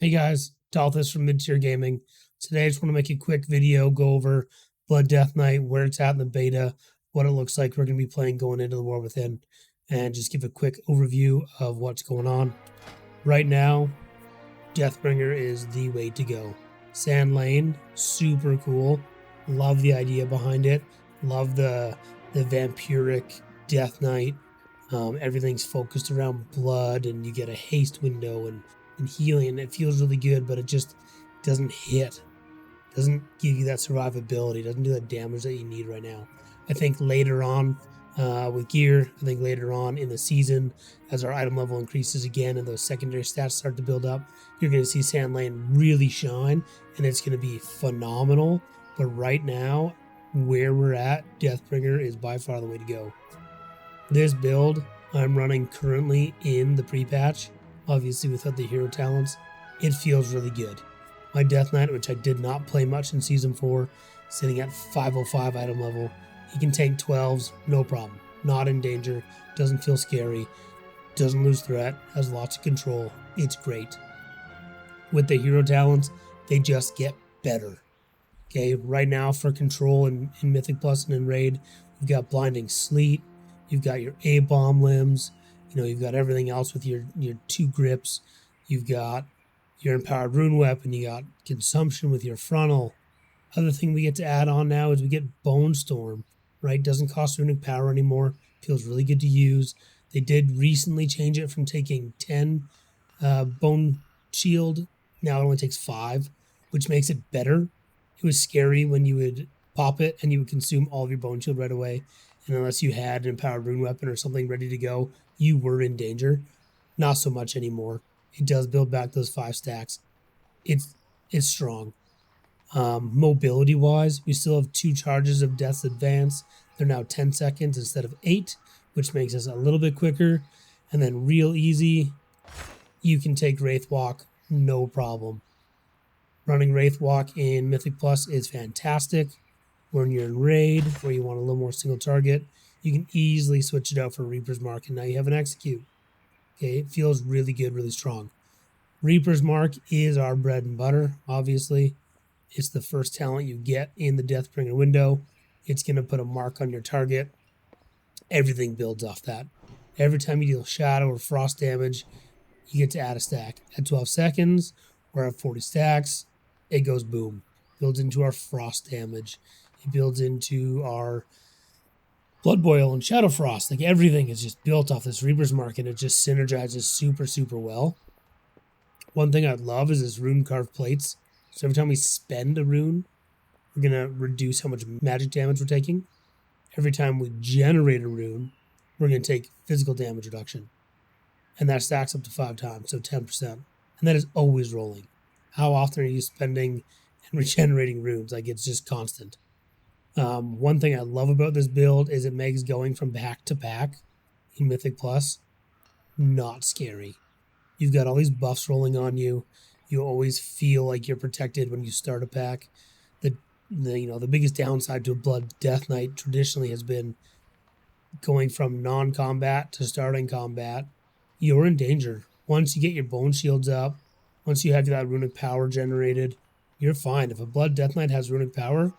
Hey guys, Dalthus from Mid-Tier Gaming. Today I just want to make a quick video, go over Blood Death Knight, where it's at in the beta, what it looks like we're going to be playing going into the War Within, and just give a quick overview of what's going on. Right now, Deathbringer is the way to go. Sand Lane, super cool. Love the idea behind it. Love the vampiric Death Knight. Everything's focused around blood, and you get a haste window and healing, and it feels really good, but it just doesn't hit. Doesn't give you that survivability. Doesn't do that damage that you need right now. I think later on with gear, I think later on in the season, as our item level increases again and those secondary stats start to build up, you're going to see Sand Lane really shine, and it's going to be phenomenal. But right now, where we're at, Deathbringer is by far the way to go. This build I'm running currently in the pre-patch, obviously without the hero talents. It feels really good. My Death Knight, which I did not play much in Season 4, sitting at 505 item level. He can tank 12s, no problem. Not in danger, doesn't feel scary, doesn't lose threat, has lots of control. It's great. With the hero talents, they just get better. Okay, right now for control in Mythic Plus and in Raid, we've got Blinding Sleet, you've got your A-bomb limbs, you've got everything else with your 2 grips, you've got your empowered rune weapon, you got consumption with your frontal. Other thing we get to add on now is we get Bone Storm, right? Doesn't cost runic power anymore, feels really good to use. They did recently change it from taking 10 bone shield, now it only takes 5, which makes it better. It was scary when you would pop it and you would consume all of your bone shield right away. And unless you had an empowered rune weapon or something ready to go, you were in danger. Not so much anymore. It does build back those 5 stacks. It's strong. Mobility wise, we still have 2 charges of Death's Advance. They're now 10 seconds instead of 8, which makes us a little bit quicker. And then real easy, you can take Wraith Walk, no problem. Running Wraith Walk in Mythic Plus is fantastic. When you're in Raid, where you want a little more single target, you can easily switch it out for Reaper's Mark, and now you have an Execute. Okay, it feels really good, really strong. Reaper's Mark is our bread and butter, obviously. It's the first talent you get in the Deathbringer window. It's going to put a mark on your target. Everything builds off that. Every time you deal shadow or frost damage, you get to add a stack. At 12 seconds, or at 40 stacks, it goes boom. Builds into our frost damage. It builds into our Blood Boil and Shadow Frost. Like everything is just built off this Reaper's Mark, and it just synergizes super, super well. One thing I love is this rune carved plates. So every time we spend a rune, we're going to reduce how much magic damage we're taking. Every time we generate a rune, we're going to take physical damage reduction. And that stacks up to 5 times, so 10%. And that is always rolling. How often are you spending and regenerating runes? Like, it's just constant. One thing I love about this build is it makes going from pack to pack in Mythic Plus not scary. You've got all these buffs rolling on you. You always feel like you're protected when you start a pack. The biggest downside to a Blood Death Knight traditionally has been going from non-combat to starting combat. You're in danger. Once you get your bone shields up, once you have that runic power generated, you're fine. If a Blood Death Knight has runic power,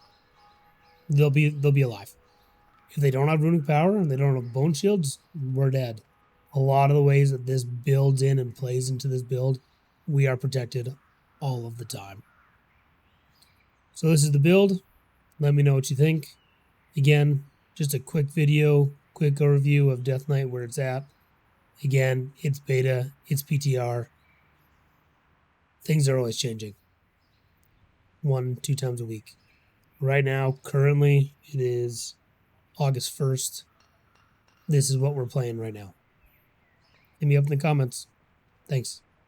they'll be alive. If they don't have runic power and they don't have bone shields, we're dead. A lot of the ways that this builds in and plays into this build, we are protected all of the time. So this is the build. Let me know what you think. Again, just a quick video, quick overview of Death Knight, where it's at. Again, it's beta, it's PTR. Things are always changing. 1-2 times a week. Right now, currently, it is August 1st. This is what we're playing right now. Hit me up in the comments. Thanks.